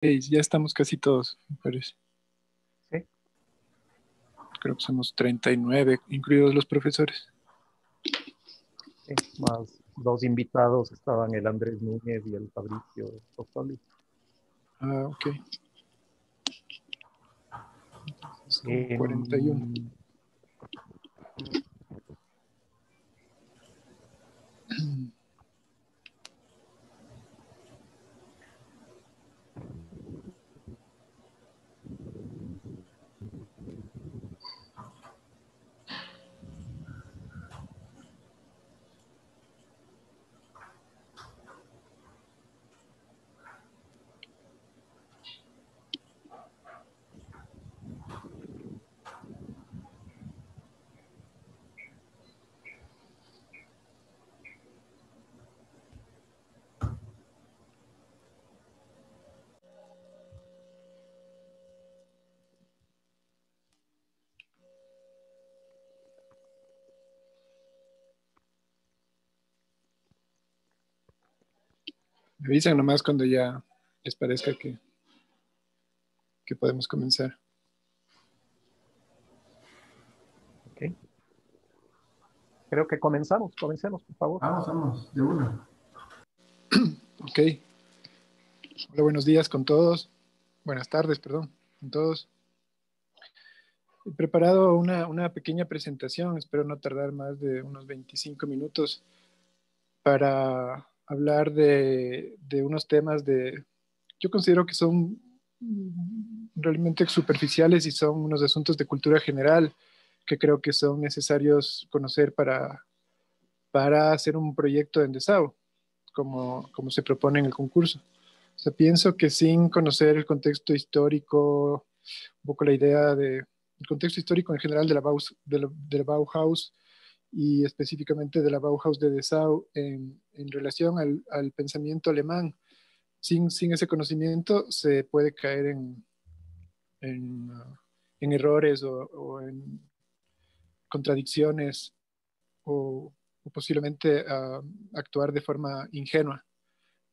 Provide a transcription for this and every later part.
Ya estamos casi todos, me parece. Sí, Creo que somos 39, incluidos los profesores. sí, más dos invitados estaban el Andrés Núñez y el Fabricio Tostoli. Ah, ok. Es como Em, 41. Me avisan nomás cuando ya les parezca que podemos comenzar. ok, creo que comencemos, por favor. Vamos, de una. Ok. Hola, buenos días con todos. Buenas tardes, perdón, con todos. He preparado una pequeña presentación, espero no tardar más de unos 25 minutos para hablar de unos temas yo considero que son realmente superficiales y son unos asuntos de cultura general que creo que son necesarios conocer para hacer un proyecto en DESAU, como se propone en el concurso. O sea, pienso que sin conocer el contexto histórico, un poco la idea el contexto histórico en general de la Bauhaus y específicamente de la Bauhaus de Dessau en relación al pensamiento alemán. Sin ese conocimiento se puede caer en errores o en contradicciones o posiblemente actuar de forma ingenua.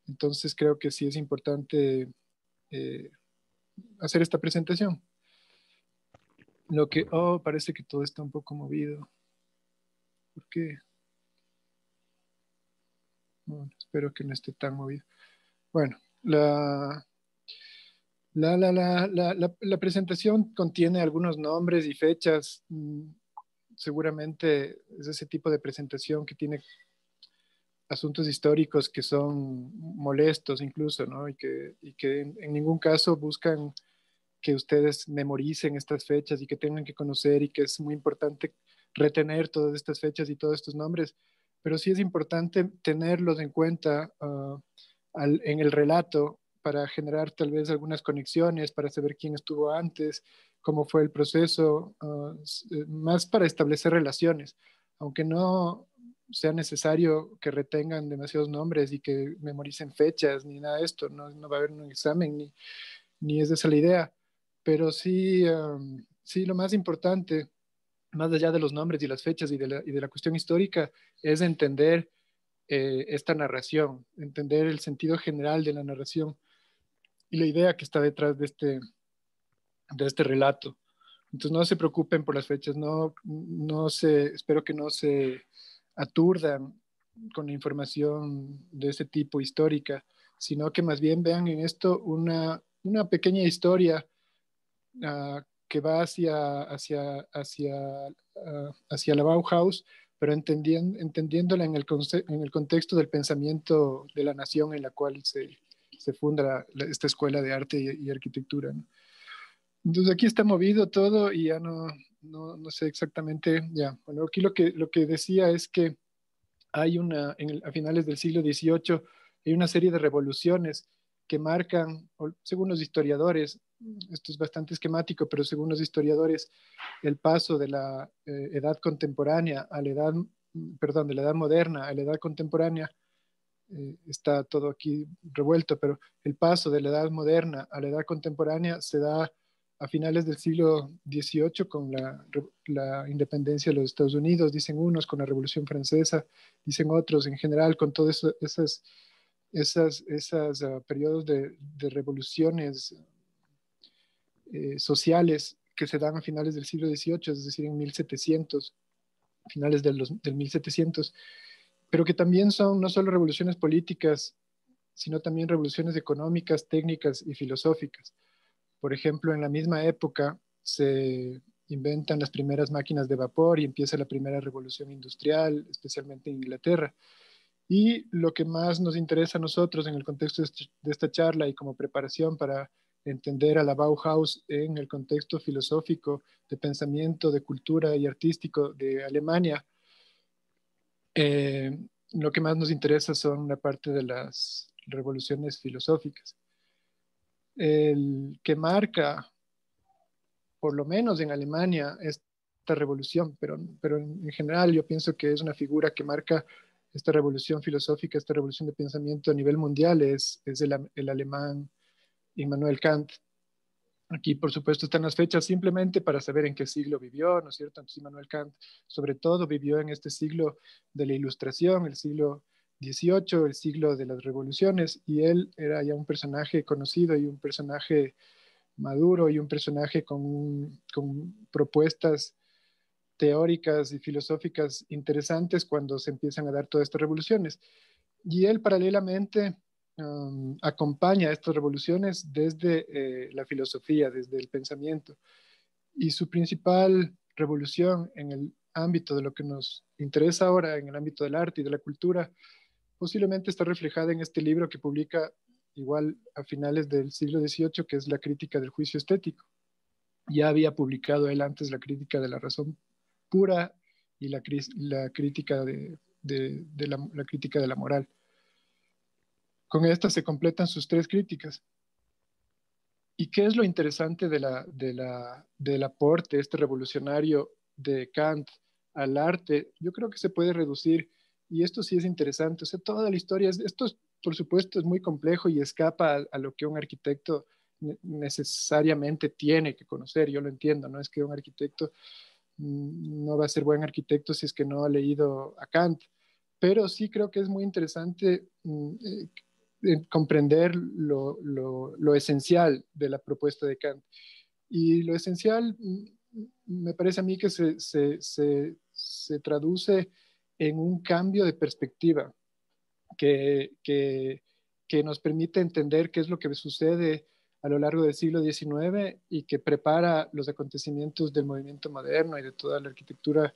Entonces creo que sí es importante eh, hacer esta presentación. Parece que todo está un poco movido. ¿Por qué? Bueno, espero que no esté tan movido. Bueno, la presentación contiene algunos nombres y fechas. Seguramente es ese tipo de presentación que tiene asuntos históricos que son molestos incluso, ¿no? Y que en ningún caso buscan que ustedes memoricen estas fechas y que tengan que conocer y que es muy importante retener todas estas fechas y todos estos nombres, pero sí es importante tenerlos en cuenta en el relato para generar tal vez algunas conexiones, para saber quién estuvo antes, cómo fue el proceso, más para establecer relaciones, aunque no sea necesario que retengan demasiados nombres y que memoricen fechas ni nada de esto, no va a haber un examen ni es esa la idea, pero sí, sí lo más importante, más allá de los nombres y las fechas y de la cuestión histórica, es entender esta narración, entender el sentido general de la narración y la idea que está detrás de este relato. Entonces no se preocupen por las fechas, espero que no se aturdan con la información de ese tipo histórica, sino que más bien vean en esto una pequeña historia que va hacia la Bauhaus, pero entendiéndola en el contexto del pensamiento de la nación en la cual se funda esta escuela de arte y arquitectura, ¿no? Entonces aquí está movido todo y ya no sé exactamente, ya. Bueno, aquí lo que decía es que a finales del siglo XVIII hay una serie de revoluciones que marcan, según los historiadores, esto es bastante esquemático, pero según los historiadores, el paso de la edad contemporánea a la edad, perdón, de la edad moderna a la edad contemporánea, está todo aquí revuelto, pero el paso de la edad moderna a la edad contemporánea se da a finales del siglo XVIII con la independencia de los Estados Unidos, dicen unos, con la Revolución Francesa, dicen otros, en general, con todas esas esas periodos de revoluciones sociales que se dan a finales del siglo XVIII, es decir, en 1700, finales del 1700, pero que también son no solo revoluciones políticas, sino también revoluciones económicas, técnicas y filosóficas. Por ejemplo, en la misma época se inventan las primeras máquinas de vapor y empieza la primera revolución industrial, especialmente en Inglaterra. Y lo que más nos interesa a nosotros en el contexto de esta charla y como preparación para entender a la Bauhaus en el contexto filosófico, de pensamiento, de cultura y artístico de Alemania, eh, lo que más nos interesa son la parte de las revoluciones filosóficas. El que marca, por lo menos en Alemania, esta revolución, pero en general yo pienso que es una figura que marca esta revolución filosófica, esta revolución de pensamiento a nivel mundial, es el alemán Immanuel Kant. Aquí, por supuesto, están las fechas simplemente para saber en qué siglo vivió, ¿no es cierto? Entonces, Immanuel Kant, sobre todo, vivió en este siglo de la Ilustración, el siglo XVIII, el siglo de las revoluciones, y él era ya un personaje conocido y un personaje maduro y un personaje con propuestas teóricas y filosóficas interesantes cuando se empiezan a dar todas estas revoluciones. Y él paralelamente acompaña estas revoluciones desde la filosofía, desde el pensamiento. Y su principal revolución en el ámbito de lo que nos interesa ahora, en el ámbito del arte y de la cultura, posiblemente está reflejada en este libro que publica igual a finales del siglo XVIII, que es La crítica del juicio estético. Ya había publicado él antes La crítica de la razón pura y la crítica la crítica de la moral. Con esta se completan sus tres críticas. ¿Y qué es lo interesante del aporte este revolucionario de Kant al arte? Yo creo que se puede reducir, y esto sí es interesante, o sea, toda la historia, por supuesto es muy complejo y escapa a lo que un arquitecto necesariamente tiene que conocer, yo lo entiendo, no es que un arquitecto no va a ser buen arquitecto si es que no ha leído a Kant, pero sí creo que es muy interesante comprender lo esencial de la propuesta de Kant. Y lo esencial me parece a mí que se traduce en un cambio de perspectiva que, que, que nos permite entender qué es lo que sucede a lo largo del siglo XIX y que prepara los acontecimientos del movimiento moderno y de toda la arquitectura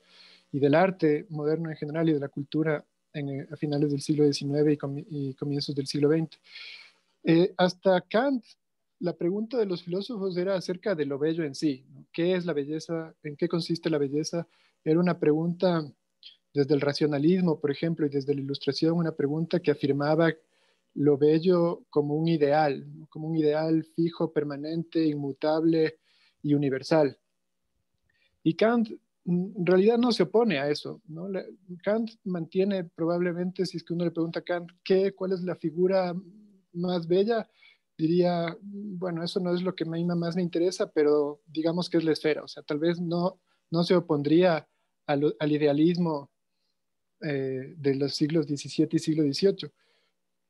y del arte moderno en general y de la cultura a finales del siglo XIX y comienzos del siglo XX. Hasta Kant, la pregunta de los filósofos era acerca de lo bello en sí, ¿no? ¿Qué es la belleza? ¿En qué consiste la belleza? Era una pregunta desde el racionalismo, por ejemplo, y desde la ilustración, una pregunta que afirmaba lo bello como un ideal, ¿no? Como un ideal fijo, permanente, inmutable y universal. Y Kant en realidad no se opone a eso, ¿no? Kant mantiene probablemente, si es que uno le pregunta a Kant, ¿cuál es la figura más bella? Diría, bueno, eso no es lo que a mí más me interesa, pero digamos que es la esfera, o sea, tal vez no se opondría al idealismo de los siglos XVII y siglo XVIII,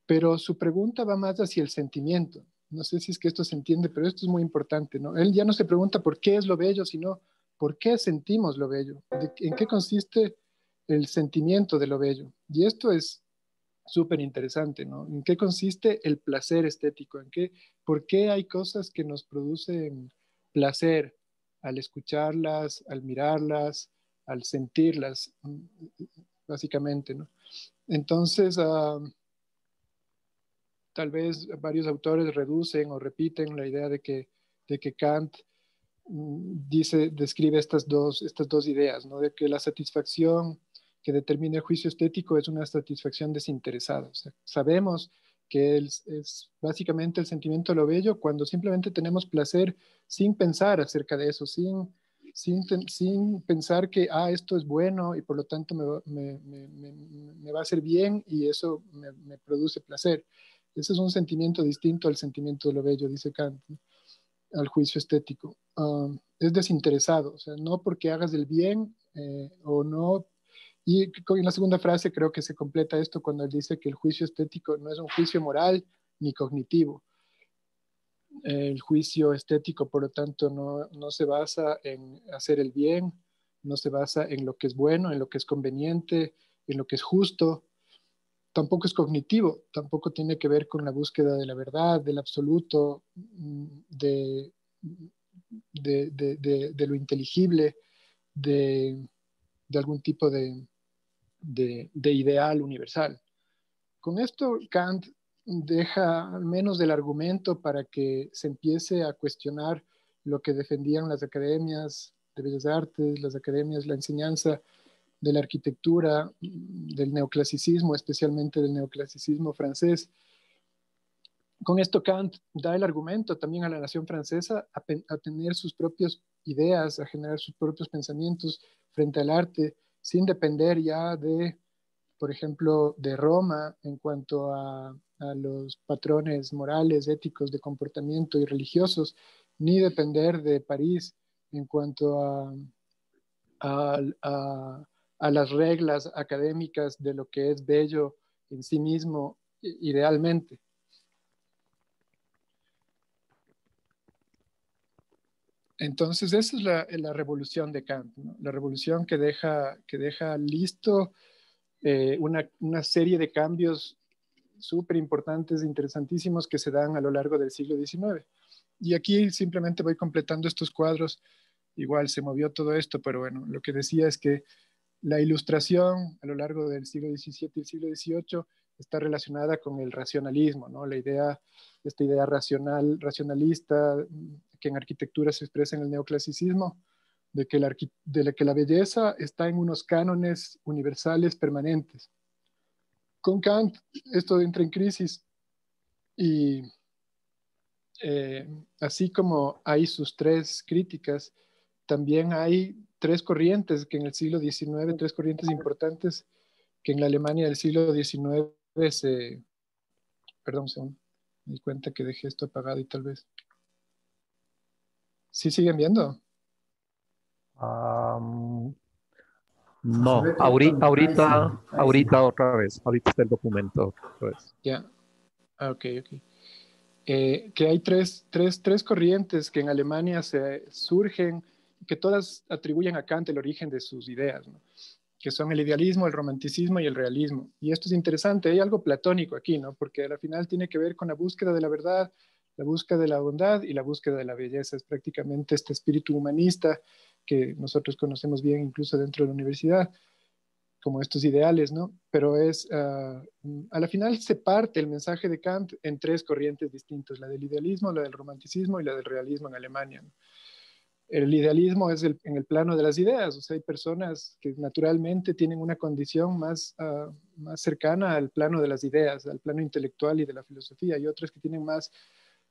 pero su pregunta va más hacia el sentimiento. No sé si es que esto se entiende, pero esto es muy importante, ¿no? Él ya no se pregunta por qué es lo bello, sino por qué sentimos lo bello, en qué consiste el sentimiento de lo bello. Y esto es súper interesante, ¿no? ¿En qué consiste el placer estético? ¿Por qué hay cosas que nos producen placer al escucharlas, al mirarlas, al sentirlas, básicamente, ¿no? Entonces, tal vez varios autores reducen o repiten la idea de que Kant describe estas dos ideas, ¿no? De que la satisfacción que determina el juicio estético es una satisfacción desinteresada. O sea, sabemos que es básicamente el sentimiento de lo bello cuando simplemente tenemos placer sin pensar acerca de eso, sin pensar que esto es bueno y por lo tanto me va a hacer bien y eso me produce placer. Ese es un sentimiento distinto al sentimiento de lo bello, dice Kant, ¿no? Al juicio estético. Es desinteresado, o sea, no porque hagas el bien o no Y en la segunda frase creo que se completa esto cuando él dice que el juicio estético no es un juicio moral ni cognitivo. El juicio estético, por lo tanto, no se basa en hacer el bien, no se basa en lo que es bueno, en lo que es conveniente, en lo que es justo. Tampoco es cognitivo, tampoco tiene que ver con la búsqueda de la verdad, del absoluto, de lo inteligible, de, de algún tipo de ideal universal. Con esto, Kant deja al menos del argumento para que se empiece a cuestionar lo que defendían las academias de bellas artes, las academias, la enseñanza de la arquitectura, del neoclasicismo, especialmente del neoclasicismo francés. Con esto Kant da el argumento también a la nación francesa a tener sus propias ideas, a generar sus propios pensamientos frente al arte, sin depender ya de, por ejemplo, de Roma en cuanto a los patrones morales, éticos, de comportamiento y religiosos, ni depender de París en cuanto a, a, a las reglas académicas de lo que es bello en sí mismo idealmente. Entonces, esa es la revolución de Kant, ¿no? La revolución que deja listo una serie de cambios súper importantes, interesantísimos que se dan a lo largo del siglo XIX. Y aquí simplemente voy completando estos cuadros. Igual se movió todo esto, pero bueno, lo que decía es que la ilustración a lo largo del siglo XVII y el siglo XVIII está relacionada con el racionalismo, ¿no? Esta idea racionalista que en arquitectura se expresa en el neoclasicismo, de que la belleza está en unos cánones universales permanentes. Con Kant esto entra en crisis y así como hay sus tres críticas, también hay tres corrientes que en el siglo XIX, tres corrientes importantes que en la Alemania del siglo XIX se... Perdón, me di cuenta que dejé esto apagado y tal vez... ¿Sí siguen viendo? Um, no, ahorita otra vez, ahorita está el documento otra vez. Ya, ok, ok. Que hay tres corrientes que en Alemania se surgen, que todas atribuyen a Kant el origen de sus ideas, ¿no? Que son el idealismo, el romanticismo y el realismo. Y esto es interesante, hay algo platónico aquí, ¿no? Porque al final tiene que ver con la búsqueda de la verdad, la búsqueda de la bondad y la búsqueda de la belleza. Es prácticamente este espíritu humanista que nosotros conocemos bien incluso dentro de la universidad, como estos ideales, ¿no? Pero a la final se parte el mensaje de Kant en tres corrientes distintas, la del idealismo, la del romanticismo y la del realismo en Alemania, ¿no? El idealismo es en el plano de las ideas, o sea, hay personas que naturalmente tienen una condición más cercana al plano de las ideas, al plano intelectual y de la filosofía, y otras que tienen más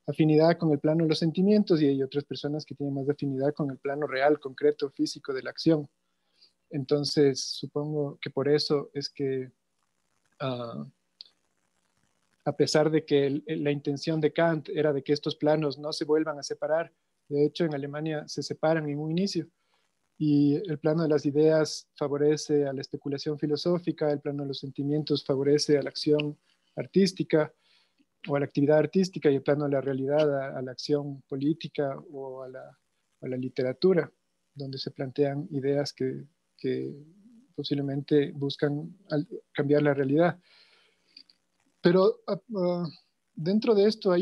afinidad con el plano de los sentimientos y hay otras personas que tienen más afinidad con el plano real, concreto, físico de la acción. Entonces, supongo que por eso es que, uh, a pesar de que la intención de Kant era de que estos planos no se vuelvan a separar, de hecho en Alemania se separan en un inicio, y el plano de las ideas favorece a la especulación filosófica, el plano de los sentimientos favorece a la acción artística o a la actividad artística, y el plano de la realidad a la acción política o a la literatura, donde se plantean ideas que posiblemente buscan cambiar la realidad. Pero dentro de esto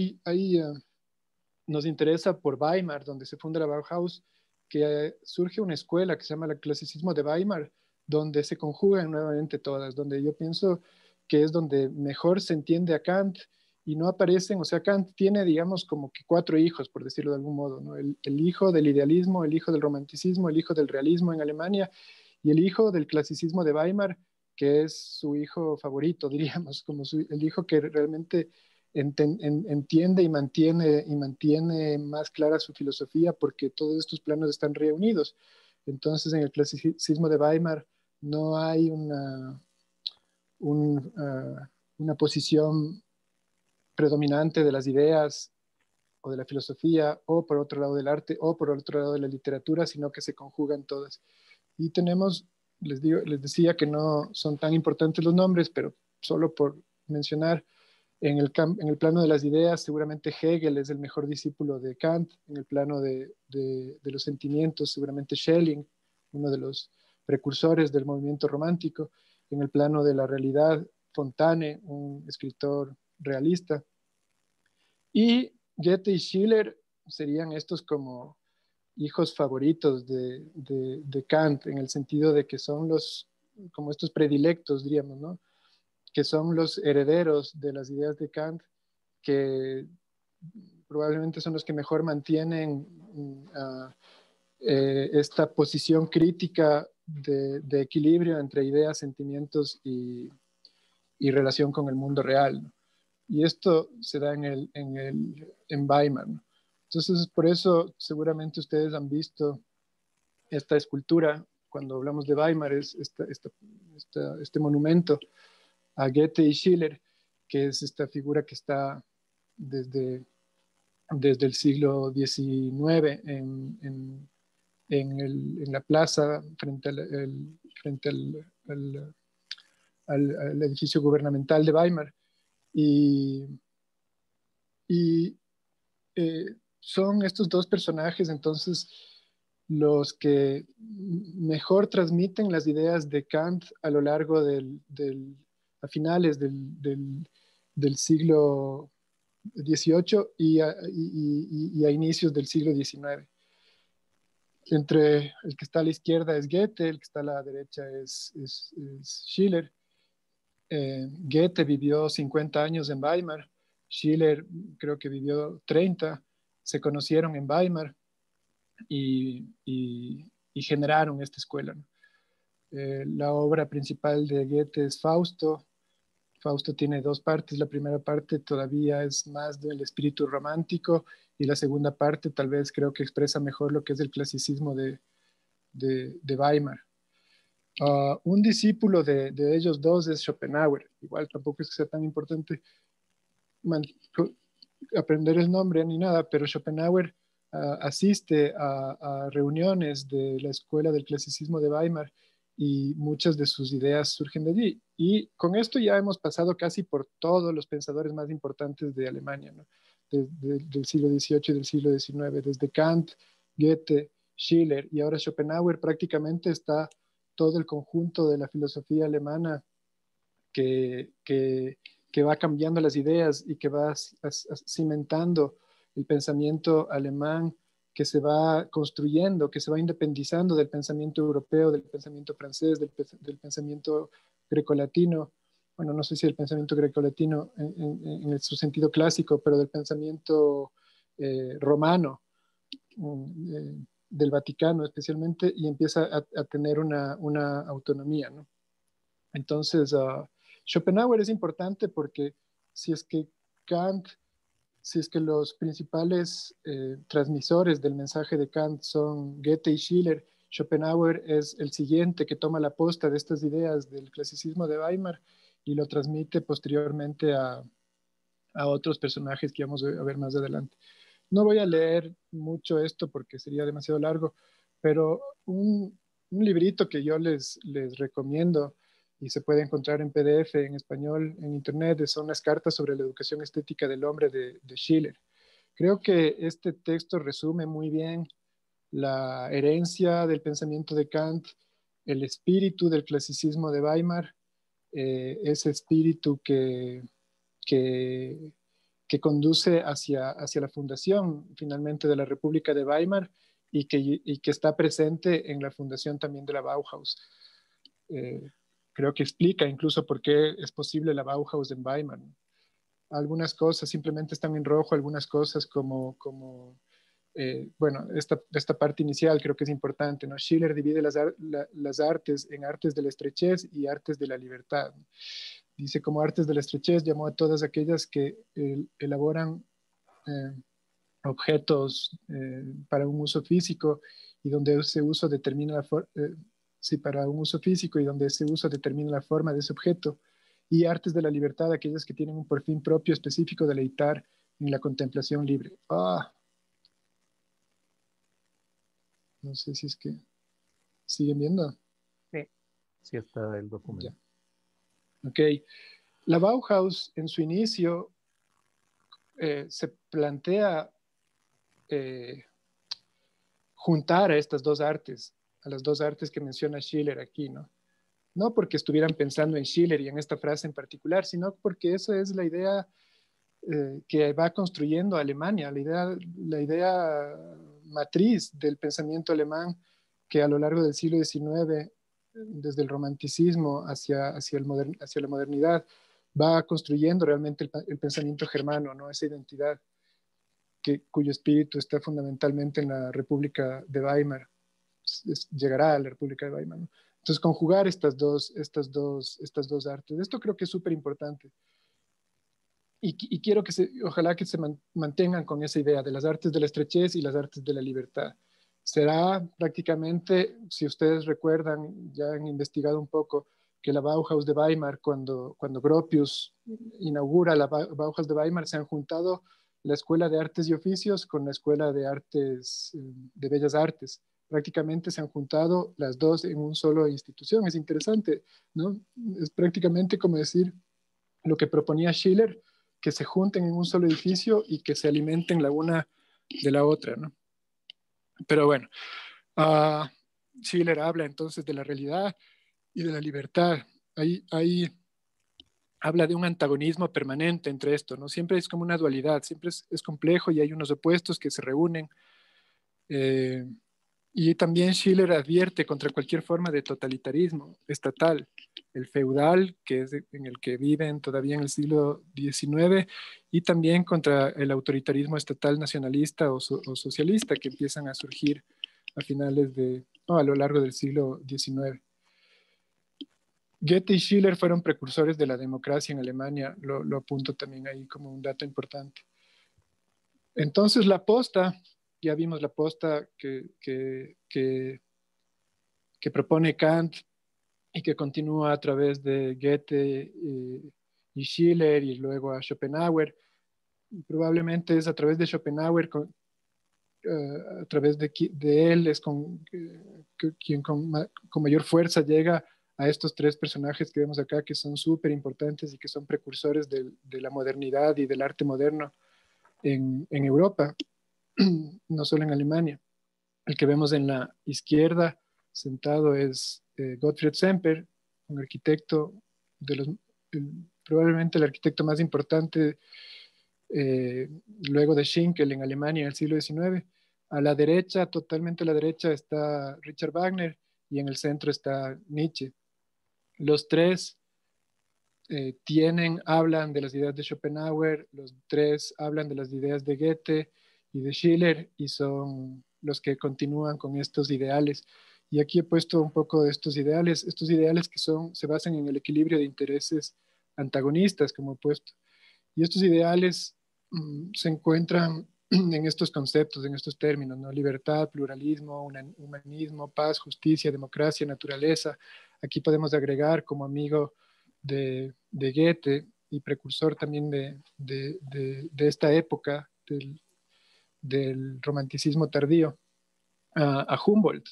nos interesa por Weimar, donde se funda la Bauhaus, que surge una escuela que se llama el clasicismo de Weimar, donde se conjugan nuevamente todas, donde yo pienso que es donde mejor se entiende a Kant y no aparecen, o sea, Kant tiene, digamos, como que cuatro hijos, por decirlo de algún modo, ¿no? El hijo del idealismo, el hijo del romanticismo, el hijo del realismo en Alemania y el hijo del clasicismo de Weimar, que es su hijo favorito, diríamos, como el hijo que realmente entiende y mantiene más clara su filosofía porque todos estos planos están reunidos. Entonces, en el clasicismo de Weimar no hay una posición predominante de las ideas o de la filosofía, o por otro lado del arte, o por otro lado de la literatura, sino que se conjugan todas. Y tenemos les decía que no son tan importantes los nombres, pero solo por mencionar, en el plano de las ideas, seguramente Hegel es el mejor discípulo de Kant. En el plano de los sentimientos, seguramente Schelling, uno de los precursores del movimiento romántico. En el plano de la realidad, Fontane, un escritor realista. Y Goethe y Schiller serían estos como hijos favoritos de Kant, en el sentido de que son como estos predilectos, diríamos, ¿no? Que son los herederos de las ideas de Kant, que probablemente son los que mejor mantienen esta posición crítica de equilibrio entre ideas, sentimientos y relación con el mundo real, ¿no? Y esto se da en Weimar, ¿no? Entonces, por eso seguramente ustedes han visto esta escultura, cuando hablamos de Weimar, es este monumento a Goethe y Schiller, que es esta figura que está desde, desde el siglo XIX en la plaza frente al edificio gubernamental de Weimar. Y, y son estos dos personajes entonces los que mejor transmiten las ideas de Kant a lo largo a finales del siglo XVIII y a inicios del siglo XIX. Entre el que está a la izquierda es Goethe, el que está a la derecha es Schiller. Goethe vivió 50 años en Weimar, Schiller creo que vivió 30, se conocieron en Weimar y generaron esta escuela, ¿no? La obra principal de Goethe es Fausto. Fausto tiene dos partes. La primera parte todavía es más del espíritu romántico y la segunda parte tal vez creo que expresa mejor lo que es el clasicismo de Weimar. Un discípulo de ellos dos es Schopenhauer. Igual tampoco es que sea tan importante aprender el nombre ni nada, pero Schopenhauer asiste a reuniones de la Escuela del Clasicismo de Weimar y muchas de sus ideas surgen de allí. Y con esto ya hemos pasado casi por todos los pensadores más importantes de Alemania, ¿no? Del siglo XVIII y del siglo XIX, desde Kant, Goethe, Schiller y ahora Schopenhauer. Prácticamente está todo el conjunto de la filosofía alemana que, que, que va cambiando las ideas y que va cimentando el pensamiento alemán, que se va construyendo, que se va independizando del pensamiento europeo, del pensamiento francés, del pensamiento grecolatino. Bueno, no sé si el pensamiento grecolatino en su sentido clásico, pero del pensamiento romano, del Vaticano especialmente, y empieza a tener una autonomía, ¿no? Entonces, Schopenhauer es importante porque si es que Kant, si es que los principales transmisores del mensaje de Kant son Goethe y Schiller, Schopenhauer es el siguiente que toma la posta de estas ideas del clasicismo de Weimar y lo transmite posteriormente a otros personajes que vamos a ver más adelante. No voy a leer mucho esto porque sería demasiado largo, pero un librito que yo les recomiendo y se puede encontrar en PDF, en español, en internet, son las cartas sobre la educación estética del hombre de Schiller. Creo que este texto resume muy bien la herencia del pensamiento de Kant, el espíritu del clasicismo de Weimar, ese espíritu que, que conduce hacia la fundación finalmente de la República de Weimar y que está presente en la fundación también de la Bauhaus. Eh, Creo que explica incluso por qué es posible la Bauhaus en Weimar, ¿no? Algunas cosas simplemente están en rojo, algunas cosas bueno, esta parte inicial creo que es importante, ¿no? Schiller divide las artes en artes de la estrechez y artes de la libertad. Dice, como artes de la estrechez, llamó a todas aquellas que elaboran eh, objetos para un uso físico y donde ese uso determina sí, para un uso físico y donde ese uso determina la forma de ese objeto. Y artes de la libertad, aquellas que tienen un perfil propio específico de deleitar en la contemplación libre. No sé si es que siguen viendo. Sí. Sí está el Ya. documento. Ok. La Bauhaus en su inicio se plantea eh, juntar a estas dos artes, a las dos artes que menciona Schiller aquí, ¿no? No porque estuvieran pensando en Schiller y en esta frase en particular, sino porque esa es la idea que va construyendo Alemania, la idea matriz del pensamiento alemán que a lo largo del siglo XIX, desde el romanticismo hacia la modernidad, va construyendo realmente el pensamiento germano, ¿no? Esa identidad cuyo espíritu está fundamentalmente en la República de Weimar, llegará a la República de Weimar, ¿no? Entonces, conjugar estas dos artes, esto creo que es súper importante. Y quiero ojalá que se mantengan con esa idea de las artes de la estrechez y las artes de la libertad. Será prácticamente, si ustedes recuerdan, ya han investigado un poco, que la Bauhaus de Weimar, cuando Gropius inaugura la Bauhaus de Weimar, se han juntado la Escuela de Artes y Oficios con la Escuela de Artes, de Bellas Artes. Prácticamente se han juntado las dos en una sola institución. Es interesante, ¿no? Es prácticamente como decir lo que proponía Schiller, que se junten en un solo edificio y que se alimenten la una de la otra, ¿no? Pero bueno, uh, Schiller habla entonces de la realidad y de la libertad. Ahí habla de un antagonismo permanente entre esto, ¿no? Siempre es como una dualidad, siempre es complejo y hay unos opuestos que se reúnen. Eh, y también Schiller advierte contra cualquier forma de totalitarismo estatal, el feudal, que es en el que viven todavía en el siglo XIX, y también contra el autoritarismo estatal nacionalista o socialista que empiezan a surgir a a lo largo del siglo XIX. Goethe y Schiller fueron precursores de la democracia en Alemania, lo apunto también ahí como un dato importante. Entonces la posta, ya vimos la posta que propone Kant y que continúa a través de Goethe y Schiller y luego a Schopenhauer. Probablemente es a través de Schopenhauer, a través de él, es quien con mayor fuerza llega a estos tres personajes que vemos acá, que son súper importantes y que son precursores de la modernidad y del arte moderno en Europa, no solo en Alemania. El que vemos en la izquierda sentado es Gottfried Semper, un arquitecto probablemente el arquitecto más importante luego de Schinkel en Alemania en el siglo XIX. A la derecha, totalmente a la derecha, está Richard Wagner y en el centro está Nietzsche. Los tres hablan de las ideas de Schopenhauer, los tres hablan de las ideas de Goethe y de Schiller y son los que continúan con estos ideales. Y aquí he puesto un poco de estos ideales que se basan en el equilibrio de intereses antagonistas, como he puesto. Y estos ideales se encuentran en estos conceptos, en estos términos, ¿no? Libertad, pluralismo, humanismo, paz, justicia, democracia, naturaleza. Aquí podemos agregar como amigo de Goethe y precursor también de esta época del romanticismo tardío, a Humboldt,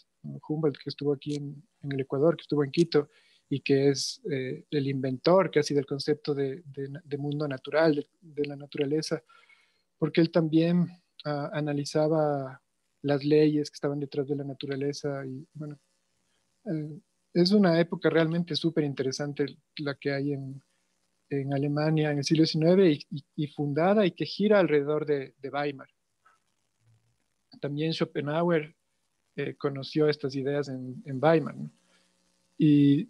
que estuvo aquí en el Ecuador, que estuvo en Quito, y que es el inventor casi del concepto de mundo natural, de la naturaleza, porque él también analizaba las leyes que estaban detrás de la naturaleza y bueno, es una época realmente súper interesante la que hay en Alemania en el siglo XIX y fundada y que gira alrededor de Weimar. También Schopenhauer conoció estas ideas en Weimar, ¿no? Y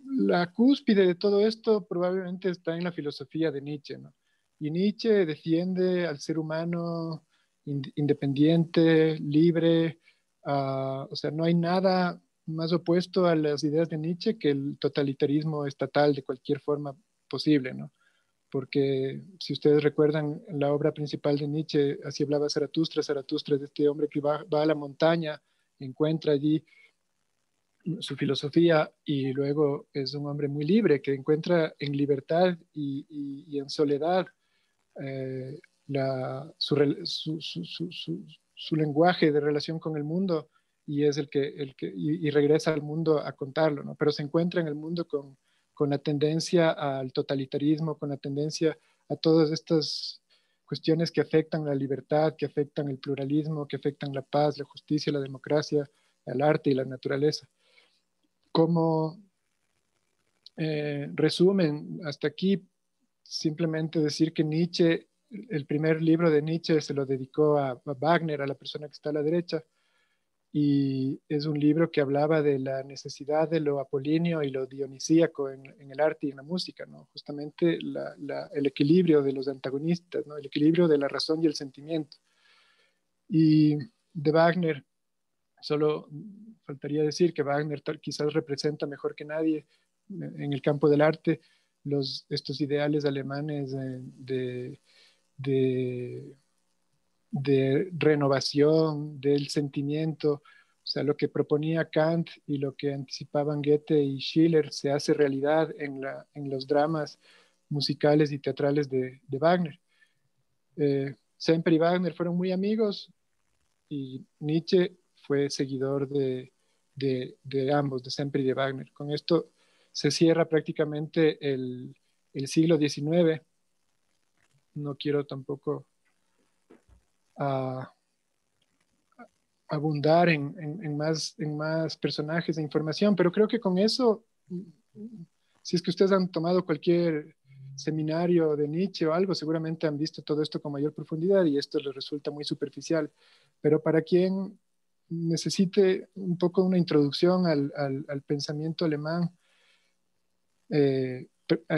la cúspide de todo esto probablemente está en la filosofía de Nietzsche, ¿no? Y Nietzsche defiende al ser humano independiente, libre, o sea, no hay nada más opuesto a las ideas de Nietzsche que el totalitarismo estatal de cualquier forma posible, ¿no? Porque si ustedes recuerdan la obra principal de Nietzsche, así hablaba Zaratustra, Zaratustra es de este hombre que va a la montaña, encuentra allí su filosofía y luego es un hombre muy libre que encuentra en libertad y en soledad eh, su lenguaje de relación con el mundo y es y regresa al mundo a contarlo, ¿no? Pero se encuentra en el mundo con la tendencia al totalitarismo, con la tendencia a todas estas cuestiones que afectan la libertad, que afectan el pluralismo, que afectan la paz, la justicia, la democracia, el arte y la naturaleza. Como resumen, hasta aquí, simplemente decir que Nietzsche, el primer libro de Nietzsche se lo dedicó a Wagner, a la persona que está a la derecha, y es un libro que hablaba de la necesidad de lo apolíneo y lo dionisíaco en el arte y en la música, ¿no? Justamente el equilibrio de los antagonistas, ¿no? El equilibrio de la razón y el sentimiento. Y de Wagner, solo faltaría decir que Wagner quizás representa mejor que nadie en el campo del arte estos ideales alemanes de, de renovación del sentimiento, o sea, lo que proponía Kant y lo que anticipaban Goethe y Schiller se hace realidad en los dramas musicales y teatrales de Wagner. Semper y Wagner fueron muy amigos y Nietzsche fue seguidor de ambos, de Semper y de Wagner. Con esto se cierra prácticamente el siglo XIX. No quiero tampoco uh, abundar en más personajes e información, pero creo que con eso, si es que ustedes han tomado cualquier seminario de Nietzsche o algo, seguramente han visto todo esto con mayor profundidad y esto les resulta muy superficial. Pero para quien necesite un poco una introducción al pensamiento alemán eh,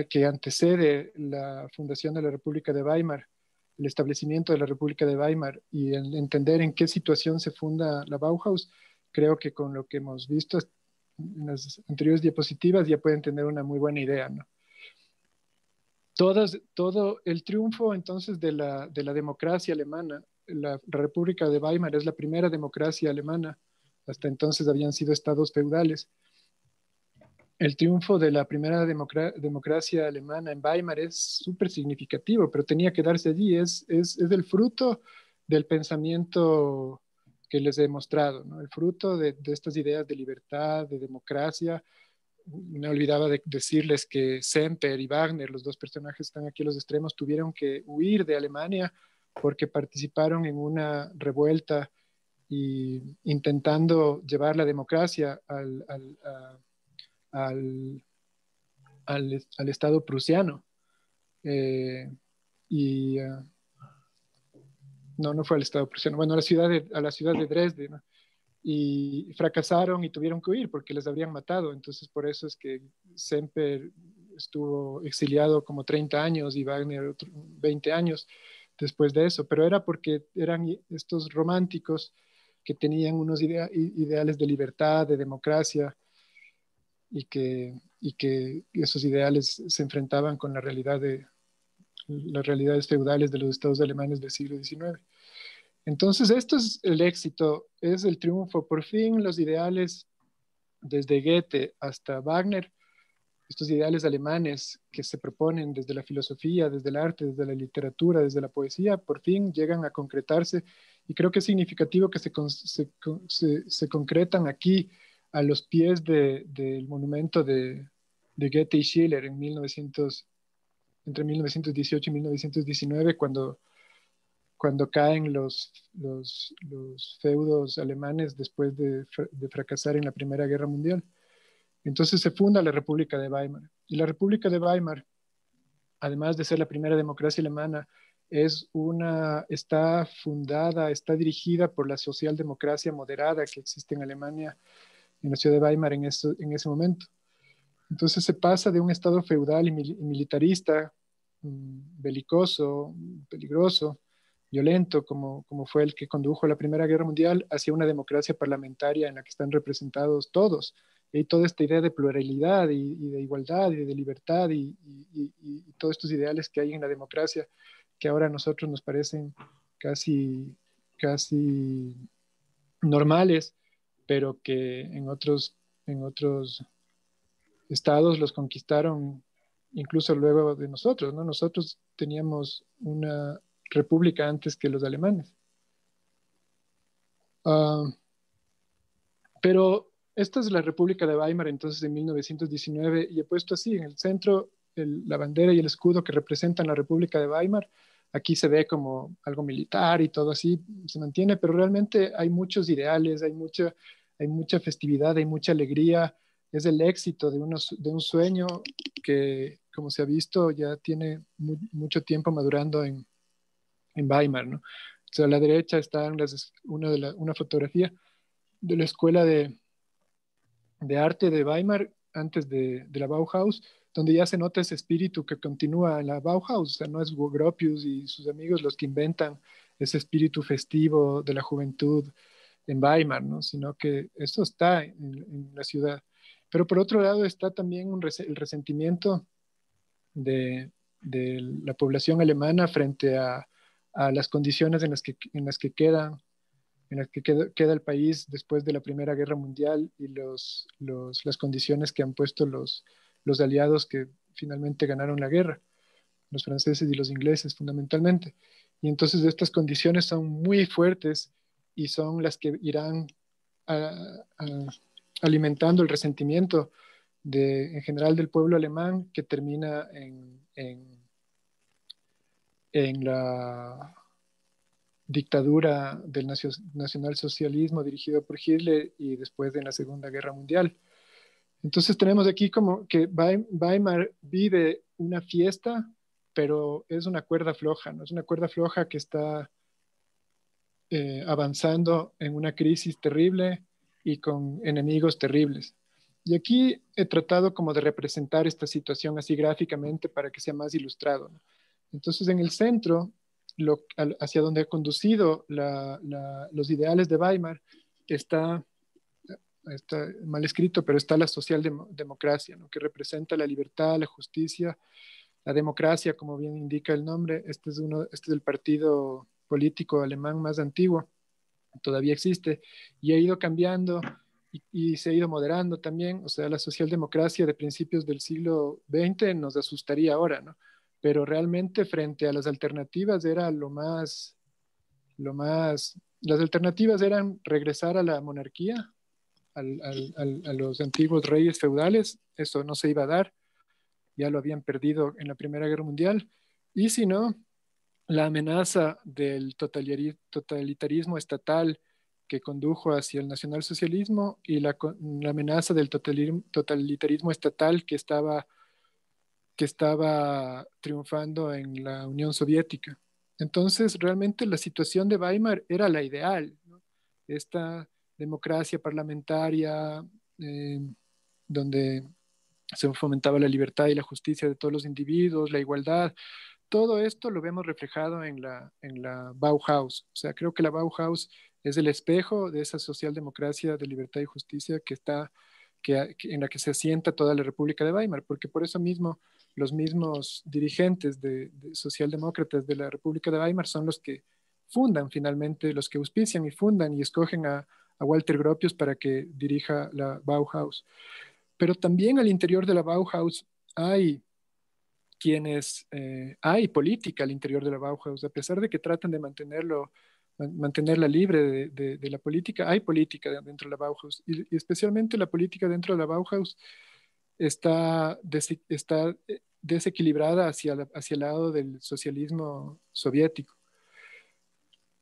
que antecede la fundación de la República de Weimar, el establecimiento de la República de Weimar y el entender en qué situación se funda la Bauhaus, creo que con lo que hemos visto en las anteriores diapositivas ya pueden tener una muy buena idea, ¿no? Todo el triunfo entonces de la democracia alemana, la República de Weimar es la primera democracia alemana, hasta entonces habían sido estados feudales. El triunfo de la primera democracia alemana en Weimar es súper significativo, pero tenía que darse allí, es el fruto del pensamiento que les he mostrado, ¿no? El fruto de estas ideas de libertad, de democracia. Me olvidaba de decirles que Semper y Wagner, los dos personajes que están aquí a los extremos, tuvieron que huir de Alemania porque participaron en una revuelta y intentando llevar la democracia al, al Estado prusiano. Eh, y no fue al Estado prusiano, bueno, a la ciudad de Dresde, ¿no? Y fracasaron y tuvieron que huir porque les habrían matado. Entonces, por eso es que Semper estuvo exiliado como 30 años y Wagner 20 años después de eso. Pero era porque eran estos románticos que tenían unos ideales de libertad, de democracia, y que esos ideales se enfrentaban con las realidades feudales de los estados alemanes del siglo XIX. Entonces, esto es el éxito, es el triunfo. Por fin los ideales, desde Goethe hasta Wagner, estos ideales alemanes que se proponen desde la filosofía, desde el arte, desde la literatura, desde la poesía, por fin llegan a concretarse. Y creo que es significativo que se concretan aquí a los pies del monumento de Goethe y Schiller entre 1918 y 1919, cuando caen los feudos alemanes después de fracasar en la Primera Guerra Mundial. Entonces se funda la República de Weimar. Y la República de Weimar, además de ser la primera democracia alemana, está fundada, está dirigida por la socialdemocracia moderada que existe en Alemania, en la ciudad de Weimar en ese momento. Entonces se pasa de un estado feudal y militarista, belicoso, peligroso, violento, como fue el que condujo a la Primera Guerra Mundial, hacia una democracia parlamentaria en la que están representados todos. Y toda esta idea de pluralidad y de igualdad y de libertad y todos estos ideales que hay en la democracia que ahora a nosotros nos parecen casi normales, pero que en otros estados los conquistaron incluso luego de nosotros, ¿no? Nosotros teníamos una república antes que los alemanes. Uh, Pero esta es la República de Weimar, entonces, en 1919, y he puesto así, en el centro, la bandera y el escudo que representan la República de Weimar. Aquí se ve como algo militar y todo así, se mantiene, pero realmente hay muchos ideales, hay mucha festividad, hay mucha alegría. Es el éxito de un sueño que, como se ha visto, ya tiene mucho tiempo madurando en Weimar, ¿no? O sea, a la derecha está una fotografía de la escuela de arte de Weimar antes de la Bauhaus, donde ya se nota ese espíritu que continúa en la Bauhaus. O sea, no es Gropius y sus amigos los que inventan ese espíritu festivo de la juventud en Weimar, ¿no? Sino que eso está en la ciudad. Pero por otro lado está también el resentimiento de la población alemana frente a las condiciones en las que queda el país después de la Primera Guerra Mundial y las condiciones que han puesto los aliados que finalmente ganaron la guerra, los franceses y los ingleses fundamentalmente. Y entonces estas condiciones son muy fuertes y son las que irán alimentando el resentimiento en general del pueblo alemán, que termina en la dictadura del nacionalsocialismo dirigido por Hitler y después de la Segunda Guerra Mundial. Entonces tenemos aquí como que Weimar vive una fiesta, pero es una cuerda floja, ¿no? Es una cuerda floja que está avanzando en una crisis terrible y con enemigos terribles. Y aquí he tratado como de representar esta situación así gráficamente para que sea más ilustrado, ¿no? Entonces, en el centro, hacia donde ha conducido los ideales de Weimar, está, está mal escrito, pero está la socialdemocracia, ¿no? Que representa la libertad, la justicia, la democracia, como bien indica el nombre. Este es el partido político alemán más antiguo, todavía existe, y ha ido cambiando y se ha ido moderando también. O sea, la socialdemocracia de principios del siglo XX nos asustaría ahora, ¿no? Pero realmente frente a las alternativas era las alternativas eran regresar a la monarquía, a los antiguos reyes feudales. Eso no se iba a dar, ya lo habían perdido en la Primera Guerra Mundial, y si no, la amenaza del totalitarismo estatal que condujo hacia el nacionalsocialismo, y la amenaza del totalitarismo estatal que estaba triunfando en la Unión Soviética. Entonces, realmente la situación de Weimar era la ideal, ¿no? Esta democracia parlamentaria, eh, donde se fomentaba la libertad y la justicia de todos los individuos, la igualdad. Todo esto lo vemos reflejado en la Bauhaus. O sea, creo que la Bauhaus es el espejo de esa socialdemocracia de libertad y justicia en la que se asienta toda la República de Weimar, porque por eso mismo los mismos dirigentes de socialdemócratas de la República de Weimar son los que fundan finalmente, los que auspician y fundan y escogen a Walter Gropius para que dirija la Bauhaus. Pero también al interior de la Bauhaus hay hay política al interior de la Bauhaus, a pesar de que tratan de mantenerla libre de la política. Hay política dentro de la Bauhaus, y especialmente la política dentro de la Bauhaus está desequilibrada hacia el lado del socialismo soviético.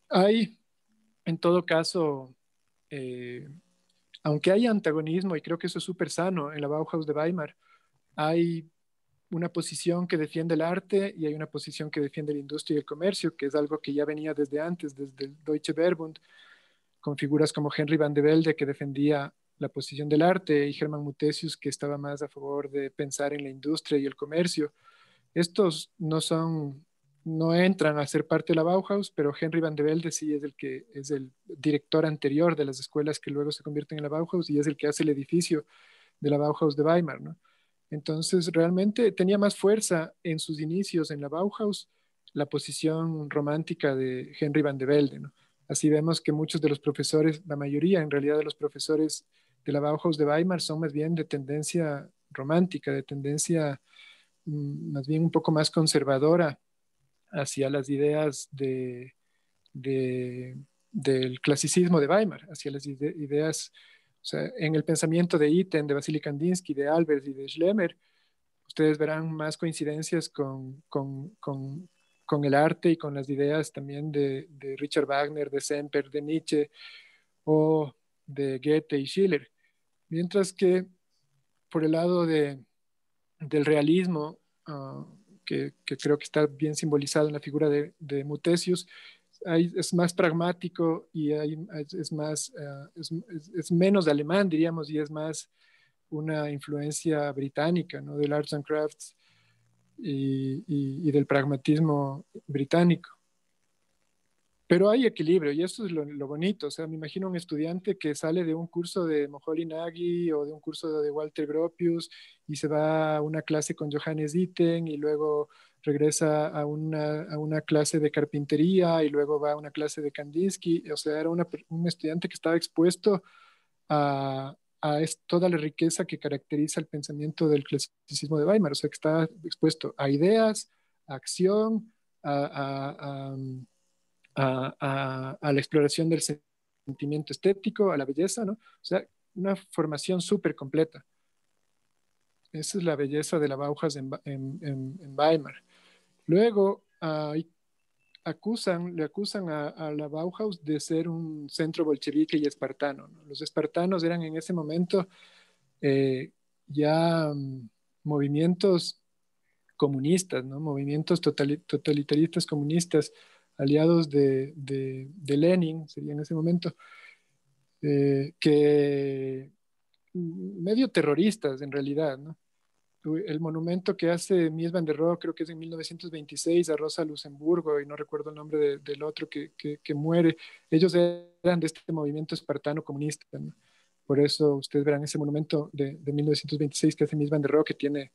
Hay, en todo caso, eh, aunque hay antagonismo, y creo que eso es súper sano en la Bauhaus de Weimar, hay una posición que defiende el arte y hay una posición que defiende la industria y el comercio, que es algo que ya venía desde antes, desde el Deutsche Verbund, con figuras como Henry van de Velde, que defendía la posición del arte, y Hermann Muthesius, que estaba más a favor de pensar en la industria y el comercio. Estos no entran a ser parte de la Bauhaus, pero Henry van de Velde sí es el director anterior de las escuelas que luego se convierten en la Bauhaus, y es el que hace el edificio de la Bauhaus de Weimar, ¿no? Entonces, realmente tenía más fuerza en sus inicios en la Bauhaus la posición romántica de Henry van de Velde, ¿no? Así vemos que muchos de los profesores, la mayoría en realidad de los profesores de la Bauhaus de Weimar, son más bien de tendencia romántica, de tendencia más bien un poco más conservadora hacia las ideas de, del clasicismo de Weimar, hacia las ideas O sea, en el pensamiento de Itten, de Vasily Kandinsky, de Albers y de Schlemmer, ustedes verán más coincidencias con el arte y con las ideas también de Richard Wagner, de Semper, de Nietzsche o de Goethe y Schiller. Mientras que por el lado del realismo, que creo que está bien simbolizado en la figura de Mutesius, es más pragmático y es más, es menos alemán, diríamos, y es más una influencia británica, ¿no? Del arts and crafts y del pragmatismo británico. Pero hay equilibrio y eso es lo bonito. O sea, me imagino un estudiante que sale de un curso de Moholy Nagy o de un curso de Walter Gropius y se va a una clase con Johannes Itten y luego regresa a una clase de carpintería y luego va a una clase de Kandinsky. O sea, era un estudiante que estaba expuesto a toda la riqueza que caracteriza el pensamiento del clasicismo de Weimar. O sea, que está expuesto a ideas, a acción, a, a, a la exploración del sentimiento estético, a la belleza, ¿no? O sea, una formación súper completa. Esa es la belleza de la Bauhaus en Weimar. Luego, le acusan a la Bauhaus de ser un centro bolchevique y espartano, ¿no? Los espartanos eran en ese momento ya movimientos comunistas, ¿no? Movimientos totalitaristas comunistas, aliados de Lenin, sería en ese momento, que medio terroristas en realidad, ¿no? El monumento que hace Mies van der Rohe, creo que es en 1926, a Rosa Luxemburgo, y no recuerdo el nombre del otro que muere, ellos eran de este movimiento espartano comunista, ¿no? Por eso ustedes verán ese monumento de 1926 que hace Mies van der Rohe, que tiene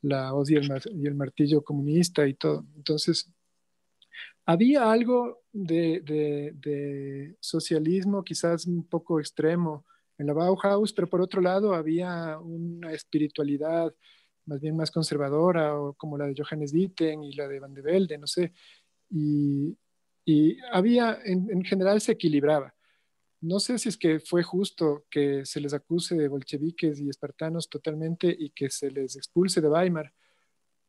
la hoz y el martillo comunista y todo. Entonces, había algo de socialismo quizás un poco extremo en la Bauhaus, pero por otro lado había una espiritualidad más bien más conservadora, o como la de Johannes Ditten y la de Van de Velde, no sé. Y, y había, en general se equilibraba. No sé si es que fue justo que se les acuse de bolcheviques y espartanos totalmente y que se les expulse de Weimar,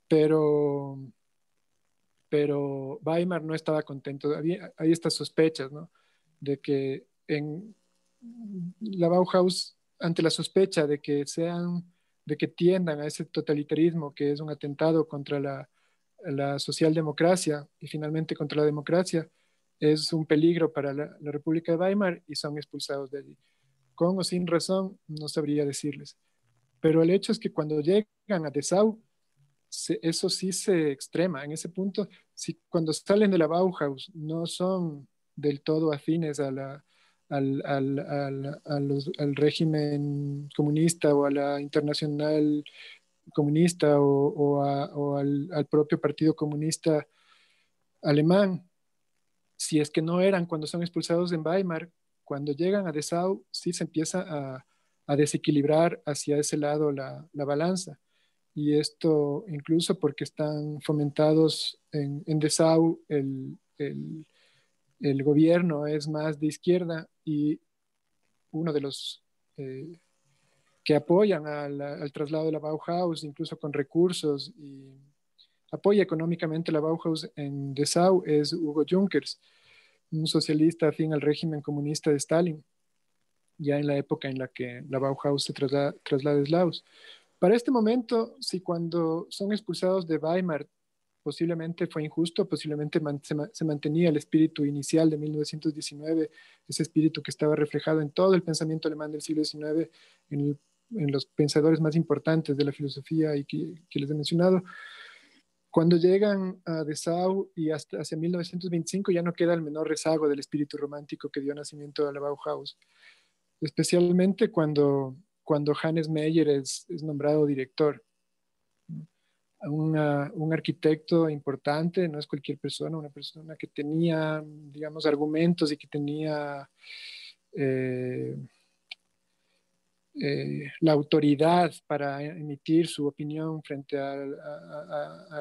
pero Weimar no estaba contento. Hay estas sospechas, ¿no? De que en la Bauhaus, ante la sospecha de que tiendan a ese totalitarismo que es un atentado contra la socialdemocracia y finalmente contra la democracia, es un peligro para la República de Weimar y son expulsados de allí. Con o sin razón, no sabría decirles. Pero el hecho es que cuando llegan a Dessau, eso sí se extrema. En ese punto, si cuando salen de la Bauhaus no son del todo afines al régimen comunista o a la internacional comunista o al propio Partido Comunista alemán, si es que no eran cuando son expulsados en Weimar, cuando llegan a Dessau sí se empieza a desequilibrar hacia ese lado la balanza. Y esto incluso porque están fomentados en Dessau, el gobierno es más de izquierda y uno de los que apoyan al traslado de la Bauhaus, incluso con recursos y apoya económicamente la Bauhaus en Dessau, es Hugo Junkers, un socialista afín al régimen comunista de Stalin, ya en la época en la que la Bauhaus se traslada a Laos. Para este momento, si cuando son expulsados de Weimar posiblemente fue injusto, posiblemente se mantenía el espíritu inicial de 1919, ese espíritu que estaba reflejado en todo el pensamiento alemán del siglo XIX, en los pensadores más importantes de la filosofía y que les he mencionado. Cuando llegan a Dessau y hasta hacia 1925 ya no queda el menor rezago del espíritu romántico que dio nacimiento a la Bauhaus, especialmente cuando Hannes Meyer es nombrado director. Un arquitecto importante, no es cualquier persona, una persona que tenía, digamos, argumentos y que tenía eh, la autoridad para emitir su opinión frente a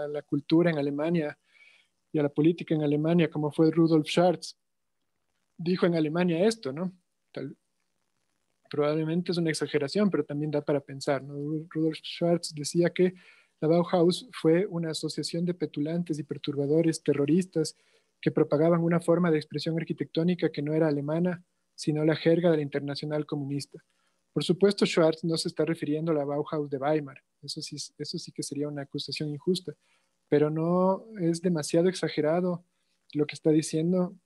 la cultura en Alemania y a la política en Alemania, como fue Rudolf Schartz. Dijo en Alemania esto, ¿no? Probablemente es una exageración, pero también da para pensar, ¿no? Rudolf Schwarz decía que la Bauhaus fue una asociación de petulantes y perturbadores terroristas que propagaban una forma de expresión arquitectónica que no era alemana, sino la jerga de la internacional comunista. Por supuesto, Schwarz no se está refiriendo a la Bauhaus de Weimar, eso sí que sería una acusación injusta, pero no es demasiado exagerado lo que está diciendo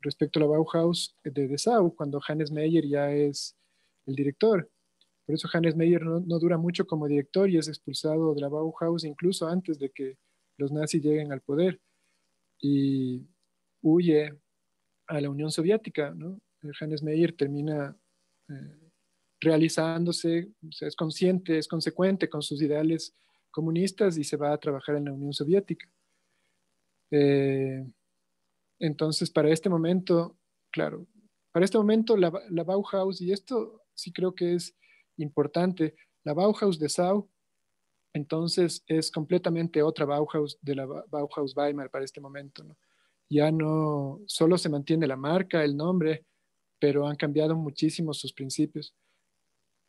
respecto a la Bauhaus de Dessau, cuando Hannes Meyer ya es el director. Por eso Hannes Meyer no dura mucho como director y es expulsado de la Bauhaus incluso antes de que los nazis lleguen al poder y huye a la Unión Soviética, ¿no? Hannes Meyer termina eh, realizándose, o sea, es consciente, es consecuente con sus ideales comunistas y se va a trabajar en la Unión Soviética. Eh, entonces, para este momento, claro, para este momento la Bauhaus, y esto sí creo que es importante, la Bauhaus de Dessau, entonces es completamente otra Bauhaus de la Bauhaus Weimar para este momento, ¿no? Ya no, solo se mantiene la marca, el nombre, pero han cambiado muchísimo sus principios.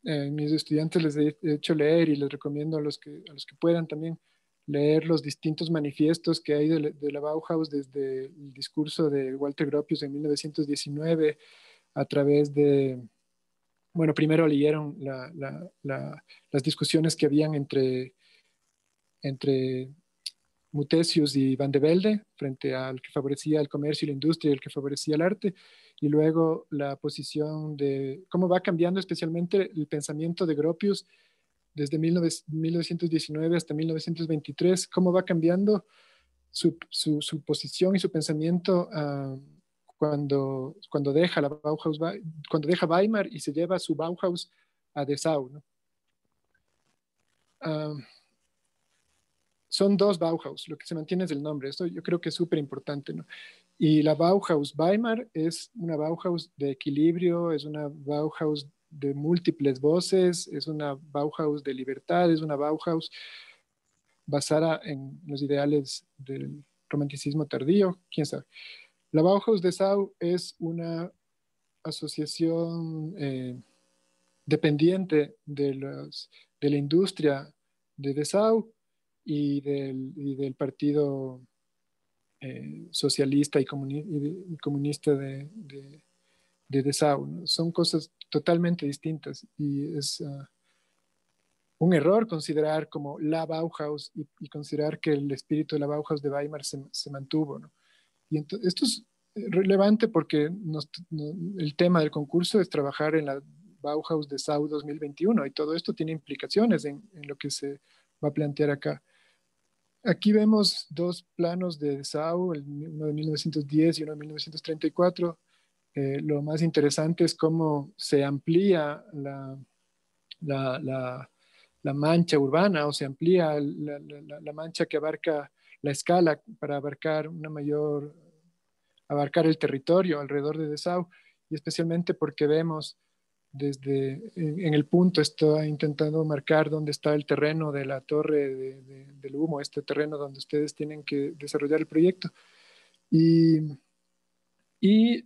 Mis estudiantes les he hecho leer y les recomiendo a los que puedan también leer los distintos manifiestos que hay de la Bauhaus desde el discurso de Walter Gropius en 1919 a través de, bueno, primero leyeron las discusiones que habían entre Mutesius y Van de Velde, frente al que favorecía el comercio y la industria y el que favorecía el arte, y luego la posición de cómo va cambiando especialmente el pensamiento de Gropius desde 1919 hasta 1923, cómo va cambiando su posición y su pensamiento cuando deja la Bauhaus, cuando deja Weimar y se lleva su Bauhaus a Dessau, ¿no? Uh, son dos Bauhaus, lo que se mantiene es el nombre, esto yo creo que es súper importante, ¿no? Y la Bauhaus Weimar es una Bauhaus de equilibrio, es una Bauhaus de múltiples voces, es una Bauhaus de libertad, es una Bauhaus basada en los ideales del romanticismo tardío, quién sabe. La Bauhaus de Dessau es una asociación dependiente de la industria de Dessau y del partido socialista y comunista de Dessau, ¿no? Son cosas totalmente distintas y es un error considerar como la Bauhaus y considerar que el espíritu de la Bauhaus de Weimar se mantuvo, ¿no? Y esto es relevante porque el tema del concurso es trabajar en la Bauhaus de Dessau 2021 y todo esto tiene implicaciones en lo que se va a plantear acá. Aquí vemos dos planos de Dessau, uno de 1910 y uno de 1934. Lo más interesante es cómo se amplía la, la, la mancha urbana o se amplía la mancha que abarca la escala para abarcar el territorio alrededor de Dessau y especialmente porque vemos en el punto está intentando marcar dónde está el terreno de la torre del humo, este terreno donde ustedes tienen que desarrollar el proyecto. Y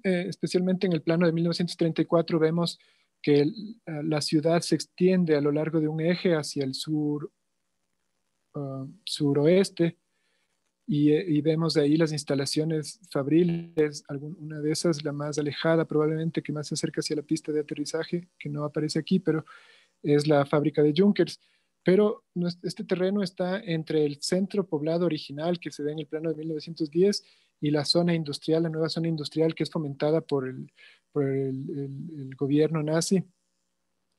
especialmente en el plano de 1934 vemos que la ciudad se extiende a lo largo de un eje hacia el suroeste y vemos de ahí las instalaciones fabriles, una de esas, la más alejada probablemente, que más se acerca hacia la pista de aterrizaje, que no aparece aquí, pero es la fábrica de Junkers. Pero este terreno está entre el centro poblado original que se ve en el plano de 1910 y la zona industrial, la nueva zona industrial que es fomentada por el gobierno nazi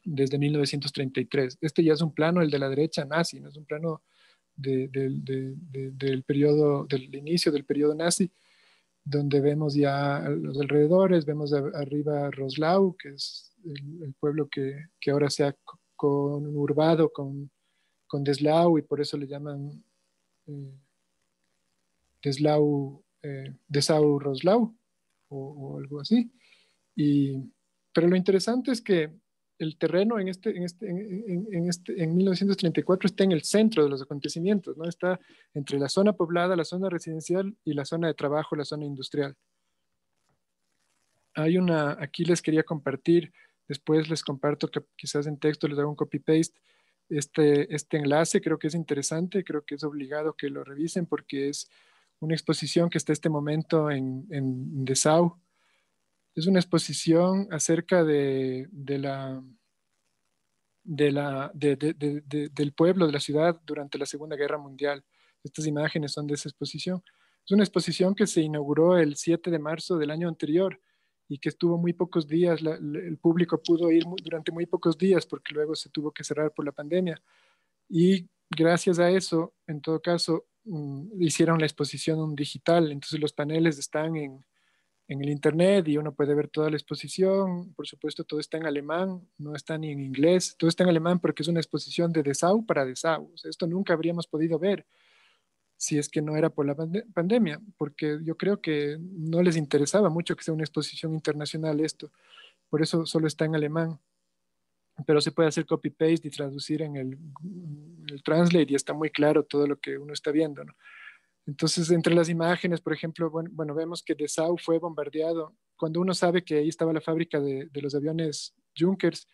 desde 1933. Este ya es un plano, el de la derecha nazi, no es un plano del periodo, del inicio del periodo nazi, donde vemos ya los alrededores, vemos arriba Roslau, que es el pueblo que ahora se ha conurbado con Dessau y por eso le llaman Dessau-Roslau o algo así. Pero lo interesante es que el terreno en 1934 está en el centro de los acontecimientos, ¿no? Está entre la zona poblada, la zona residencial y la zona de trabajo, la zona industrial. Aquí les quería compartir Después les comparto que quizás en texto les hago un copy-paste. Este enlace creo que es interesante, creo que es obligado que lo revisen porque es una exposición que está este momento en Dessau. Es una exposición acerca del pueblo, de la ciudad durante la Segunda Guerra Mundial. Estas imágenes son de esa exposición. Es una exposición que se inauguró el 7 de marzo del año anterior y que estuvo muy pocos días, el público pudo ir durante muy pocos días porque luego se tuvo que cerrar por la pandemia. Y gracias a eso, en todo caso, hicieron la exposición digital, entonces los paneles están en el internet y uno puede ver toda la exposición. Por supuesto, todo está en alemán, no está ni en inglés, todo está en alemán porque es una exposición de Dessau para Dessau. O sea, esto nunca habríamos podido ver si es que no era por la pandemia, porque yo creo que no les interesaba mucho que sea una exposición internacional esto, por eso solo está en alemán, pero se puede hacer copy-paste y traducir en el Translate y está muy claro todo lo que uno está viendo, ¿no? Entonces, entre las imágenes, por ejemplo, bueno, vemos que Dessau fue bombardeado. Cuando uno sabe que ahí estaba la fábrica de los aviones Junkers,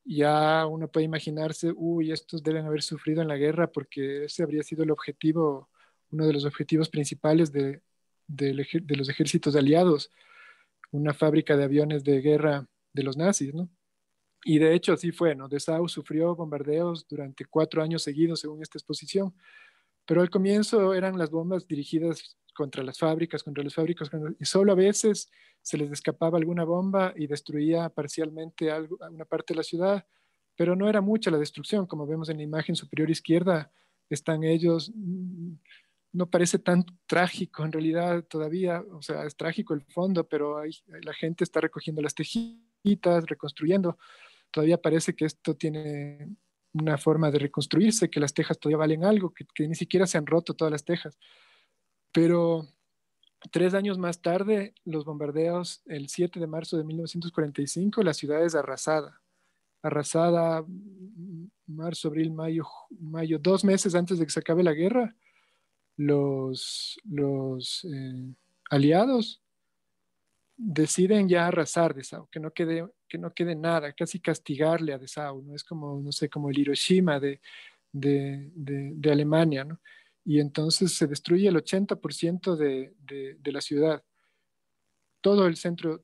ya uno puede imaginarse, uy, estos deben haber sufrido en la guerra porque ese habría sido el objetivo, uno de los objetivos principales de los ejércitos aliados, una fábrica de aviones de guerra de los nazis, ¿no? Y de hecho así fue, ¿no? Dessau sufrió bombardeos durante 4 años seguidos, según esta exposición, pero al comienzo eran las bombas dirigidas contra las fábricas, y solo a veces se les escapaba alguna bomba y destruía parcialmente una parte de la ciudad, pero no era mucha la destrucción, como vemos en la imagen superior izquierda, están ellos, no parece tan trágico en realidad todavía, o sea, es trágico el fondo, pero la gente está recogiendo las tejitas, reconstruyendo, todavía parece que esto tiene una forma de reconstruirse, que las tejas todavía valen algo, que ni siquiera se han roto todas las tejas. Pero 3 años más tarde, los bombardeos, el 7 de marzo de 1945, la ciudad es arrasada. Arrasada marzo, abril, mayo, 2 meses antes de que se acabe la guerra, los aliados deciden ya arrasar Dessau, que no quede nada, casi castigarle a Dessau, ¿no? Es como, no sé, como el Hiroshima de Alemania, ¿no? Y entonces se destruye el 80% de la ciudad, todo el centro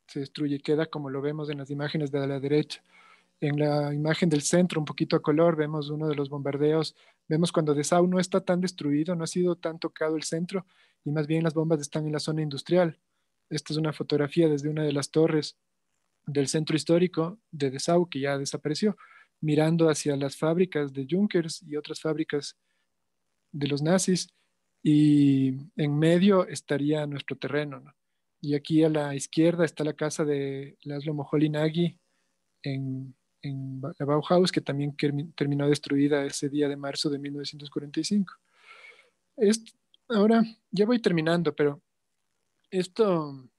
se destruye, queda como lo vemos en las imágenes de la derecha. En la imagen del centro, un poquito a color, vemos uno de los bombardeos, vemos cuando Dessau no está tan destruido, no ha sido tan tocado el centro, y más bien las bombas están en la zona industrial. Esta es una fotografía desde una de las torres del centro histórico de Dessau, que ya desapareció, mirando hacia las fábricas de Junkers y otras fábricas de los nazis, y en medio estaría nuestro terreno, ¿no? Y aquí a la izquierda está la casa de Laszlo Moholy-Nagy en la Bauhaus, que también terminó destruida ese día de marzo de 1945. Ahora, ya voy terminando, pero esto,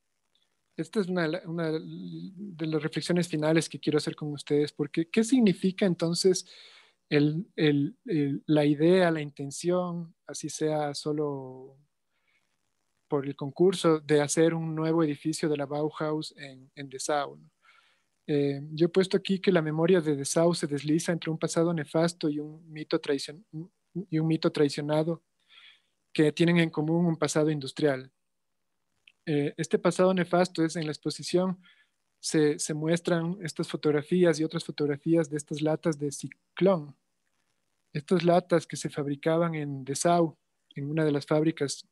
esta es una de las reflexiones finales que quiero hacer con ustedes, porque ¿qué significa entonces la idea, la intención, así sea solo por el concurso, de hacer un nuevo edificio de la Bauhaus en Dessau, ¿no? Yo he puesto aquí que la memoria de Dessau se desliza entre un pasado nefasto y un mito traicionado que tienen en común un pasado industrial. Este pasado nefasto es en la exposición, se muestran estas fotografías y otras fotografías de estas latas de ciclón, estas latas que se fabricaban en Dessau, en una de las fábricas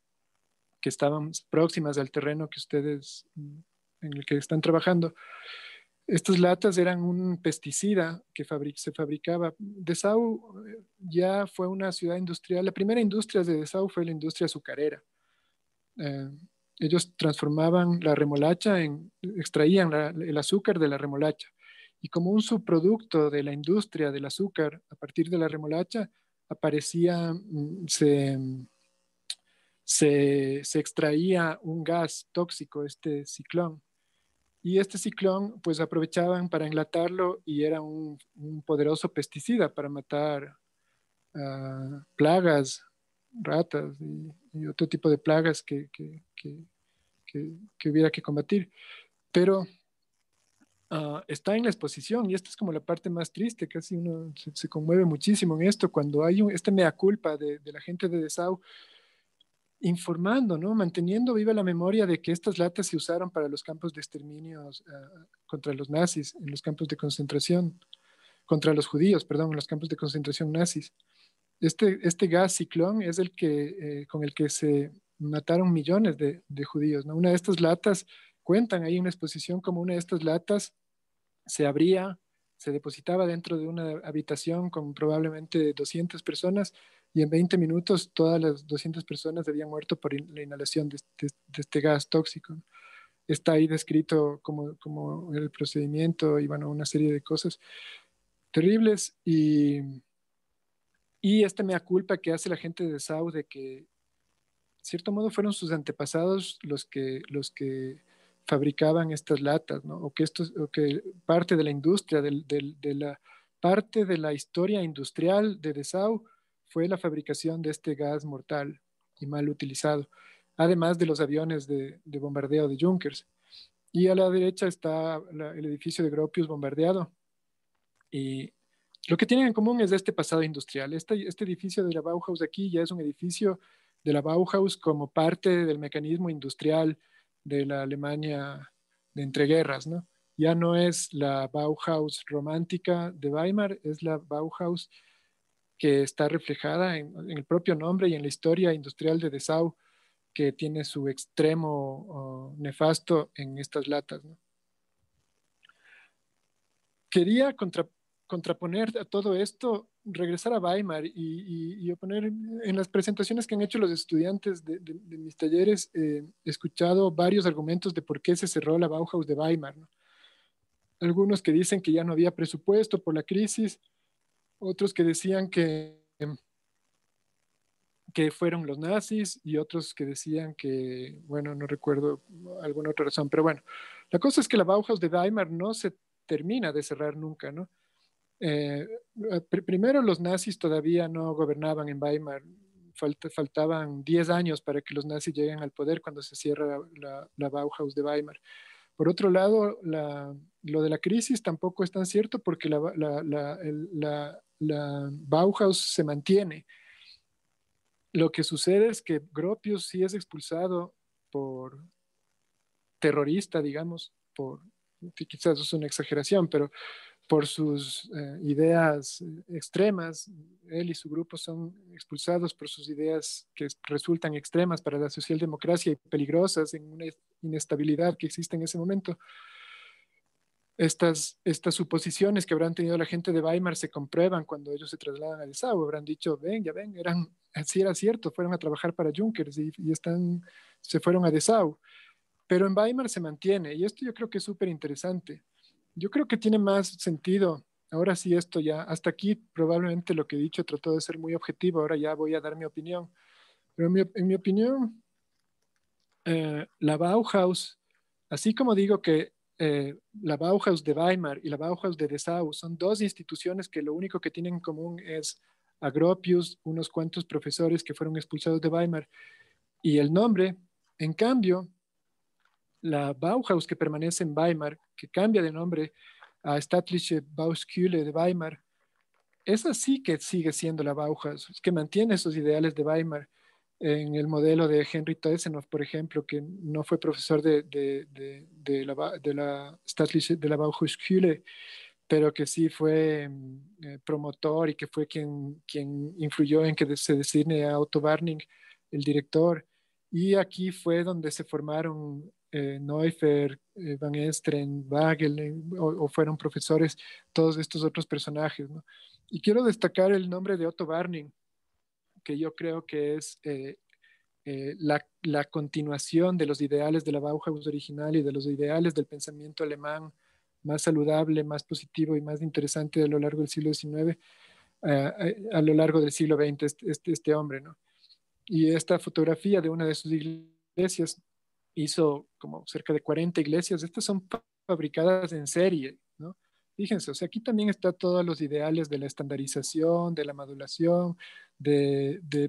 que estaban próximas al terreno que ustedes en el que están trabajando. Estas latas eran un pesticida que se fabricaba. Dessau ya fue una ciudad industrial. La primera industria de Dessau fue la industria azucarera. Eh, Ellos transformaban la remolacha extraían el azúcar de la remolacha. Y como un subproducto de la industria del azúcar, a partir de la remolacha, aparecía, se extraía un gas tóxico, este ciclón. Y este ciclón, pues aprovechaban para enlatarlo y era un poderoso pesticida para matar plagas, ratas y otro tipo de plagas que hubiera que combatir. Pero está en la exposición, y esta es como la parte más triste, casi uno se conmueve muchísimo en esto, cuando hay este mea culpa de la gente de Dessau, informando, ¿no? Manteniendo viva la memoria de que estas latas se usaron para los campos de exterminio contra los nazis, en los campos de concentración, contra los judíos, perdón, en los campos de concentración nazis. Este gas ciclón es el que, con el que se mataron millones de judíos, ¿no? Una de estas latas, cuentan ahí en una exposición como una de estas latas se abría, se depositaba dentro de una habitación con probablemente 200 personas y en 20 minutos todas las 200 personas habían muerto por la inhalación de este gas tóxico. Está ahí descrito como el procedimiento y bueno, una serie de cosas terribles y esta mea culpa que hace la gente de Sau de que, de cierto modo, fueron sus antepasados los que fabricaban estas latas, ¿no? O que parte de la industria, de la parte de la historia industrial de Dessau fue la fabricación de este gas mortal y mal utilizado, además de los aviones de bombardeo de Junkers. Y a la derecha está el edificio de Gropius bombardeado. Y lo que tienen en común es este pasado industrial. Este edificio de la Bauhaus aquí ya es un edificio de la Bauhaus como parte del mecanismo industrial de la Alemania de entreguerras, ¿no? Ya no es la Bauhaus romántica de Weimar, es la Bauhaus que está reflejada en el propio nombre y en la historia industrial de Dessau, que tiene su extremo nefasto en estas latas, ¿no? Quería contraponer a todo esto, regresar a Weimar y oponer en las presentaciones que han hecho los estudiantes de mis talleres, he escuchado varios argumentos de por qué se cerró la Bauhaus de Weimar, ¿no? Algunos que dicen que ya no había presupuesto por la crisis, otros que decían que fueron los nazis y otros que decían que, bueno, no recuerdo alguna otra razón, pero bueno, la cosa es que la Bauhaus de Weimar no se termina de cerrar nunca, ¿no? Eh, Primero los nazis todavía no gobernaban en Weimar, faltaban 10 años para que los nazis lleguen al poder cuando se cierra la Bauhaus de Weimar. Por otro lado, lo de la crisis tampoco es tan cierto porque la Bauhaus se mantiene. Lo que sucede es que Gropius sí es expulsado por terrorista, digamos, quizás es una exageración, pero por sus ideas extremas. Él y su grupo son expulsados por sus ideas que resultan extremas para la socialdemocracia y peligrosas en una inestabilidad que existe en ese momento. Estas suposiciones que habrán tenido la gente de Weimar se comprueban cuando ellos se trasladan a Dessau. Habrán dicho, ven, ya ven, así era cierto, fueron a trabajar para Junkers y se fueron a Dessau. Pero en Weimar se mantiene, y esto yo creo que es súper interesante. Yo creo que tiene más sentido. Ahora sí, esto ya, hasta aquí probablemente lo que he dicho trató de ser muy objetivo, ahora ya voy a dar mi opinión. Pero en mi opinión, la Bauhaus, así como digo que la Bauhaus de Weimar y la Bauhaus de Dessau son dos instituciones que lo único que tienen en común es a Gropius, unos cuantos profesores que fueron expulsados de Weimar, y el nombre, en cambio, la Bauhaus que permanece en Weimar, que cambia de nombre a Staatliche Bauschule de Weimar, esa sí que sigue siendo la Bauhaus, que mantiene esos ideales de Weimar en el modelo de Henry Teusenhoff, por ejemplo, que no fue profesor de la Staatliche, de la Bauhausschule, pero que sí fue promotor y que fue quien influyó en que se designe a Otto Warning, el director. Y aquí fue donde se formaron Neuffer, Van Estren, Wagel, o fueron profesores todos estos otros personajes, ¿no? Y quiero destacar el nombre de Otto Warning, que yo creo que es la continuación de los ideales de la Bauhaus original y de los ideales del pensamiento alemán más saludable, más positivo y más interesante a lo largo del siglo XIX, a lo largo del siglo XX, este hombre, ¿no? Y esta fotografía de una de sus iglesias, hizo como cerca de 40 iglesias, estas son fabricadas en serie, ¿no? Fíjense, o sea, aquí también está todos los ideales de la estandarización, de la modulación,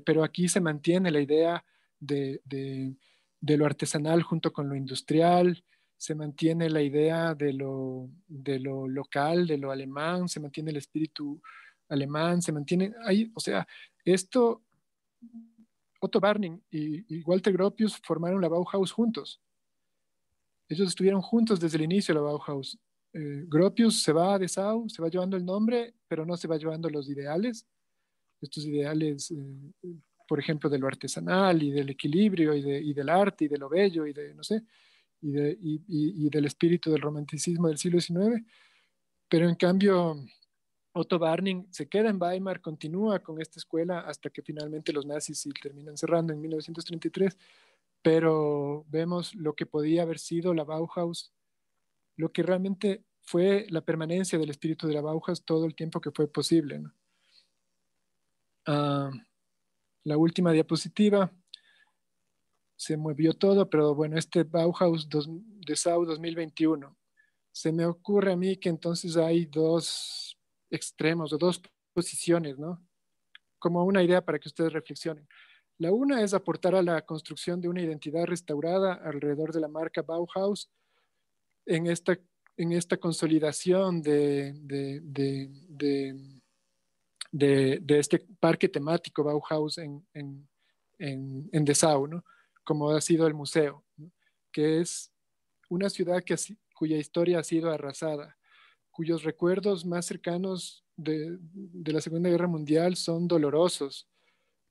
pero aquí se mantiene la idea de, de, de lo artesanal junto con lo industrial, se mantiene la idea de lo local, de lo alemán, se mantiene el espíritu alemán, se mantiene ahí, o sea, esto, Otto Barning y Walter Gropius formaron la Bauhaus juntos. Ellos estuvieron juntos desde el inicio de la Bauhaus. Gropius se va a Dessau, se va llevando el nombre, pero no se va llevando los ideales, estos ideales, por ejemplo, de lo artesanal y del equilibrio y del arte y de lo bello y de, no sé, y del espíritu del romanticismo del siglo XIX. Pero en cambio, Otto Barning se queda en Weimar, continúa con esta escuela hasta que finalmente los nazis sí terminan cerrando en 1933, pero vemos lo que podía haber sido la Bauhaus, lo que realmente fue la permanencia del espíritu de la Bauhaus todo el tiempo que fue posible, ¿no? Ah, la última diapositiva, se movió todo, pero bueno, este Bauhaus de Sau 2021, se me ocurre a mí que entonces hay dos extremos o dos posiciones, ¿no? Como una idea para que ustedes reflexionen. La una es aportar a la construcción de una identidad restaurada alrededor de la marca Bauhaus en esta, en esta consolidación de este parque temático Bauhaus en Dessau, ¿no? Como ha sido el museo, ¿no? Que es una ciudad cuya historia ha sido arrasada, cuyos recuerdos más cercanos de la Segunda Guerra Mundial son dolorosos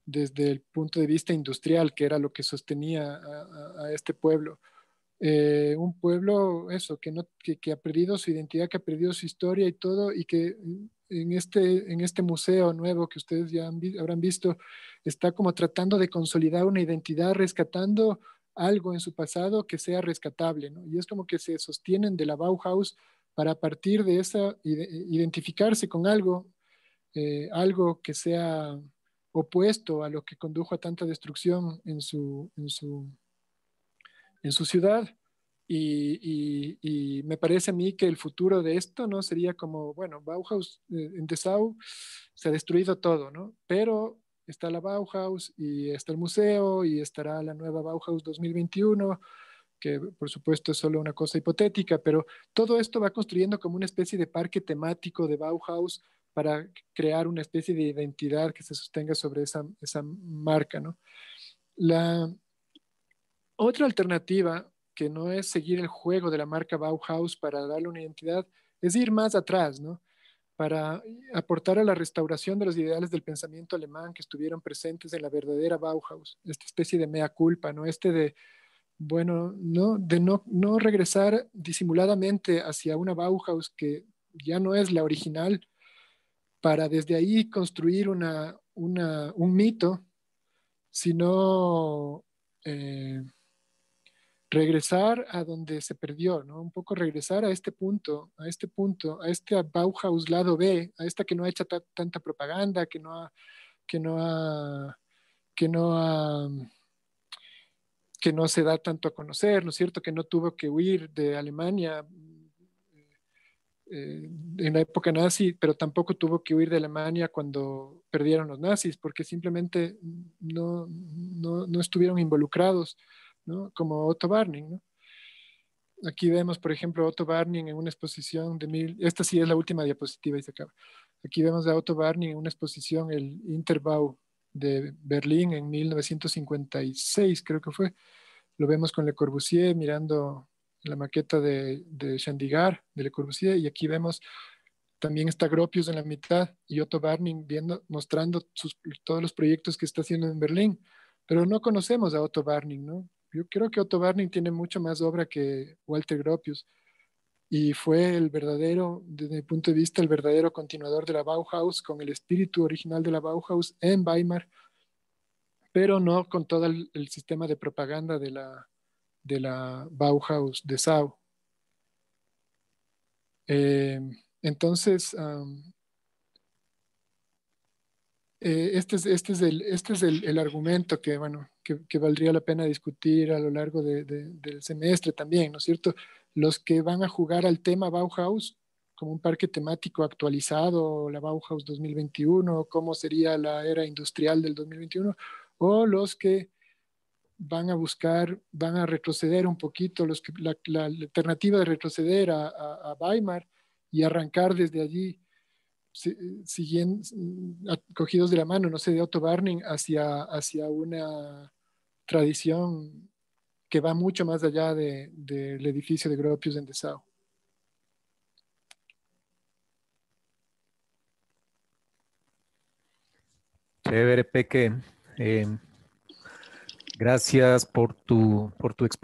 desde el punto de vista industrial, que era lo que sostenía a este pueblo. Un pueblo, eso, que ha perdido su identidad, que ha perdido su historia y todo, y que en este museo nuevo que ustedes ya habrán visto, está como tratando de consolidar una identidad, rescatando algo en su pasado que sea rescatable, ¿no? Y es como que se sostienen de la Bauhaus para a partir de esa identificarse con algo, algo que sea opuesto a lo que condujo a tanta destrucción en su ciudad. Y me parece a mí que el futuro de esto no sería como, bueno, Bauhaus en Dessau se ha destruido todo, ¿no? Pero está la Bauhaus y está el museo y estará la nueva Bauhaus 2021, que por supuesto es solo una cosa hipotética, pero todo esto va construyendo como una especie de parque temático de Bauhaus para crear una especie de identidad que se sostenga sobre esa marca, ¿no? La otra alternativa, que no es seguir el juego de la marca Bauhaus para darle una identidad, es ir más atrás, ¿no? Para aportar a la restauración de los ideales del pensamiento alemán que estuvieron presentes en la verdadera Bauhaus, esta especie de mea culpa, ¿no? Bueno, ¿no? De no regresar disimuladamente hacia una Bauhaus que ya no es la original, para desde ahí construir un mito, sino regresar a donde se perdió, ¿no? Un poco regresar a este Bauhaus lado B, a esta que no ha hecho tanta propaganda, que no ha, que no ha, que no se da tanto a conocer, ¿no es cierto? Que no tuvo que huir de Alemania en la época nazi, pero tampoco tuvo que huir de Alemania cuando perdieron los nazis, porque simplemente no estuvieron involucrados, ¿no? Como Otto Barning, ¿no? Aquí vemos, por ejemplo, a Otto Barning en una exposición esta sí es la última diapositiva y se acaba. Aquí vemos a Otto Barning en una exposición, el Interbau de Berlín en 1956, creo que fue. Lo vemos con Le Corbusier mirando la maqueta de Chandigarh, de Le Corbusier, y aquí vemos también está Gropius en la mitad y Otto Barning mostrando todos los proyectos que está haciendo en Berlín. Pero no conocemos a Otto Barning, ¿no? Yo creo que Otto Barning tiene mucho más obra que Walter Gropius y fue el verdadero, desde mi punto de vista, el verdadero continuador de la Bauhaus con el espíritu original de la Bauhaus en Weimar, pero no con todo el sistema de propaganda de la Bauhaus de Sau. Eh, entonces, este es el argumento que, bueno, que valdría la pena discutir a lo largo del semestre también, ¿no es cierto? Los que van a jugar al tema Bauhaus como un parque temático actualizado, la Bauhaus 2021, cómo sería la era industrial del 2021, o los que van a buscar, van a retroceder un poquito, la alternativa de retroceder a Weimar y arrancar desde allí, siguiendo, cogidos de la mano, no sé, de Otto Barning, hacia una tradición que va mucho más allá del edificio de Gropius en Dessau. Chévere, Peque. Gracias por tu exposición.